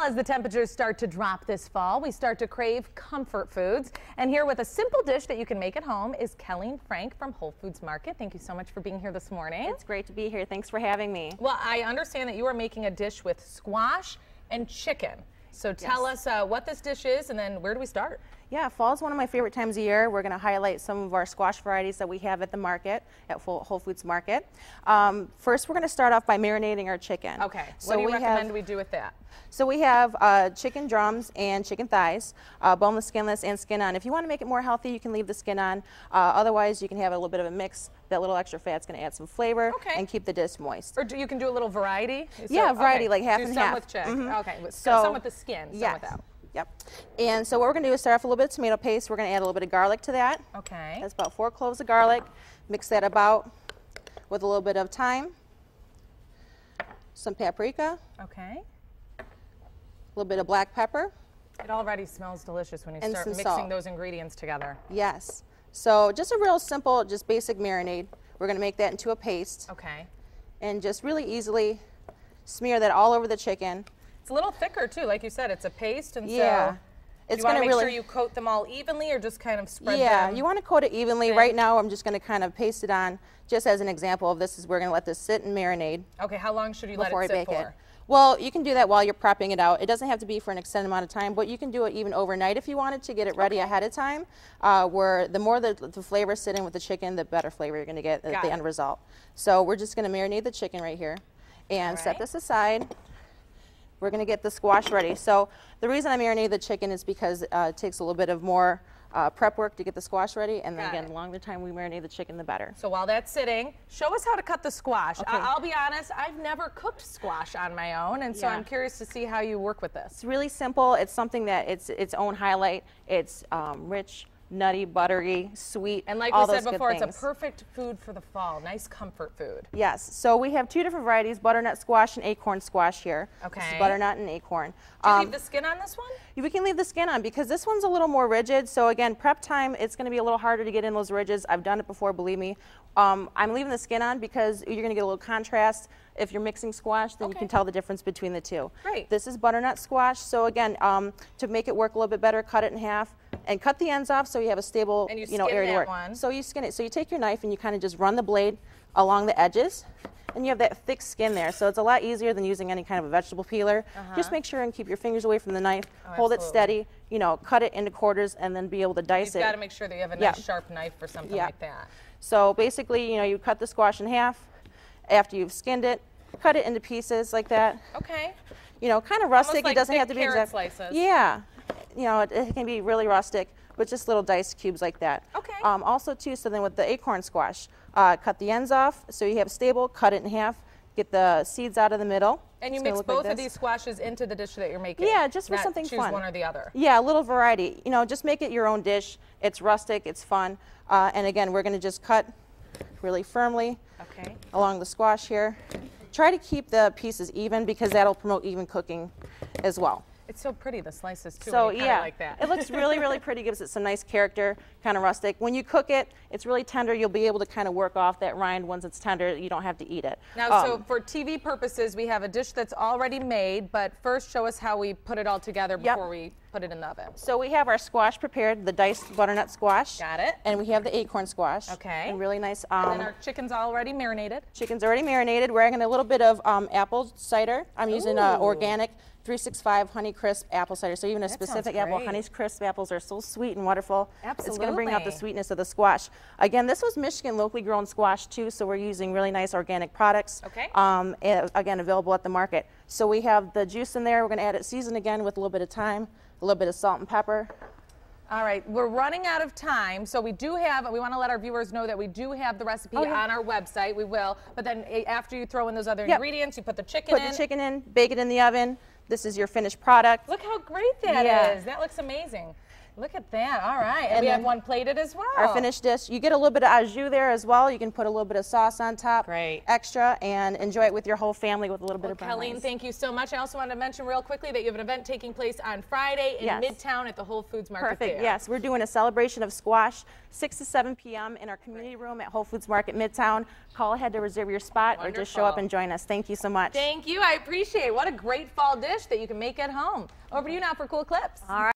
as the temperatures start to drop this fall, we start to crave comfort foods. And here with a simple dish that you can make at home is Kelly Frank from Whole Foods Market. Thank you so much for being here this morning. It's great to be here. Thanks for having me. Well, I understand that you are making a dish with squash and chicken. So tell us what this dish is, and then where do we start? Yeah, fall is one of my favorite times of year. We're going to highlight some of our squash varieties that we have at the market, at Whole Foods Market. First, we're going to start off by marinating our chicken. Okay, so what do you recommend we do with that? So we have chicken drums and chicken thighs, boneless, skinless, and skin on. If you want to make it more healthy, you can leave the skin on. Otherwise, you can have a little bit of a mix. That little extra fat's going to add some flavor and keep the dish moist. Or you can do a little variety? Yeah, variety, like half and half. Some with chicken. Okay, some with the skin, some without. Yep. And so what we're going to do is start off with a little bit of tomato paste. We're going to add a little bit of garlic to that. Okay. That's about 4 cloves of garlic. Mix that about with a little bit of thyme, some paprika. Okay. A little bit of black pepper. It already smells delicious when you start mixing those ingredients together. Yes. So just a real simple, just basic marinade. We're going to make that into a paste. Okay. And just really easily smear that all over the chicken. It's a little thicker too, like you said. It's a paste, and so it's going to make sure you coat them all evenly, or just kind of spread them? Yeah, you want to coat it evenly. Okay. Right now, I'm just going to kind of paste it on, just as an example of this. Is we're going to let this sit and marinate. Okay. How long should you let it sit for? Well, you can do that while you're prepping it out. It doesn't have to be for an extended amount of time, but you can do it even overnight if you wanted to get it ready ahead of time. Where the more the flavors sit in with the chicken, the better flavor you're going to get at the end result. So we're just going to marinate the chicken right here and set this aside. We're going to get the squash ready. So the reason I marinate the chicken is because it takes a little bit of more prep work to get the squash ready, and then again, the longer time we marinate the chicken, the better. So while that's sitting, show us how to cut the squash. Okay. I'll be honest, I've never cooked squash on my own, and so I'm curious to see how you work with this. It's really simple. It's something that it's its own highlight. It's rich, nutty, buttery, sweet, and like we said before, it's a perfect food for the fall. Nice comfort food. Yes. So we have 2 different varieties: butternut squash and acorn squash here. Okay. This is butternut and acorn. Do you leave the skin on this one? We can leave the skin on because this one's a little more rigid. So again, prep time, it's going to be a little harder to get in those ridges. I've done it before, believe me. I'm leaving the skin on because you're going to get a little contrast. If you're mixing squash, then you can tell the difference between the two. Great. This is butternut squash. So again, to make it work a little bit better, cut it in half and cut the ends off so you have a stable area to work. So you skin it. So you take your knife and you kind of just run the blade along the edges, and you have that thick skin there. So it's a lot easier than using any kind of a vegetable peeler. Just make sure and keep your fingers away from the knife. Hold it steady. You know, cut it into quarters and then be able to dice it. You've got to make sure that you have a nice sharp knife or something like that. So basically, you know, you cut the squash in half. After you've skinned it, cut it into pieces like that. Okay. You know, kind of rustic. Almost like it doesn't have to be exact slices. Yeah. You know, it can be really rustic, but just little diced cubes like that. Okay. Also too, so then with the acorn squash, cut the ends off so you have stable, cut it in half, get the seeds out of the middle. And you mix both of these squashes into the dish that you're making? Yeah, just for something fun. Choose one or the other? Yeah, a little variety. You know, just make it your own dish. It's rustic, it's fun. And again, we're going to just cut really firmly along the squash here. Try to keep the pieces even because that'll promote even cooking as well. It's so pretty, the slices too. So when you cut it like that. It looks really, really pretty. Gives it some nice character, kind of rustic. When you cook it, it's really tender. You'll be able to kind of work off that rind once it's tender. You don't have to eat it. Now, so for TV purposes, we have a dish that's already made, but first show us how we put it all together before we put it in the oven. So we have our squash prepared, the diced butternut squash. Got it. And we have the acorn squash. Okay. And really nice. And then our chicken's already marinated. Chicken's already marinated. We're adding a little bit of apple cider. I'm using organic 365 Honey Crisp apple cider. So even a specific apple, Honey Crisp apples are so sweet and wonderful. Absolutely. It's going to bring out the sweetness of the squash. Again, this was Michigan locally grown squash too, so we're using really nice organic products. Okay. Again, available at the market. So we have the juice in there. We're going to add it seasoned again with a little bit of thyme, a little bit of salt and pepper. All right, we're running out of time, so we want to let our viewers know that we do have the recipe on our website. We will, but then after you throw in those other ingredients, you put the chicken in. Put the chicken in, bake it in the oven. This is your finished product. Look how great that is. That looks amazing. Look at that. All right. And we have one plated as well. Our finished dish. You get a little bit of au jus there as well. You can put a little bit of sauce on top. Great. Extra, and enjoy it with your whole family with a little bit of brown Colleen, rice. thank you so much. I also wanted to mention real quickly that you have an event taking place on Friday in Midtown at the Whole Foods Market. Perfect. Yes, we're doing a celebration of squash, 6 to 7 p.m. in our community room at Whole Foods Market Midtown. Call ahead to reserve your spot or just show up and join us. Thank you so much. Thank you. I appreciate it. What a great fall dish that you can make at home. Over to you now for cool clips. All right.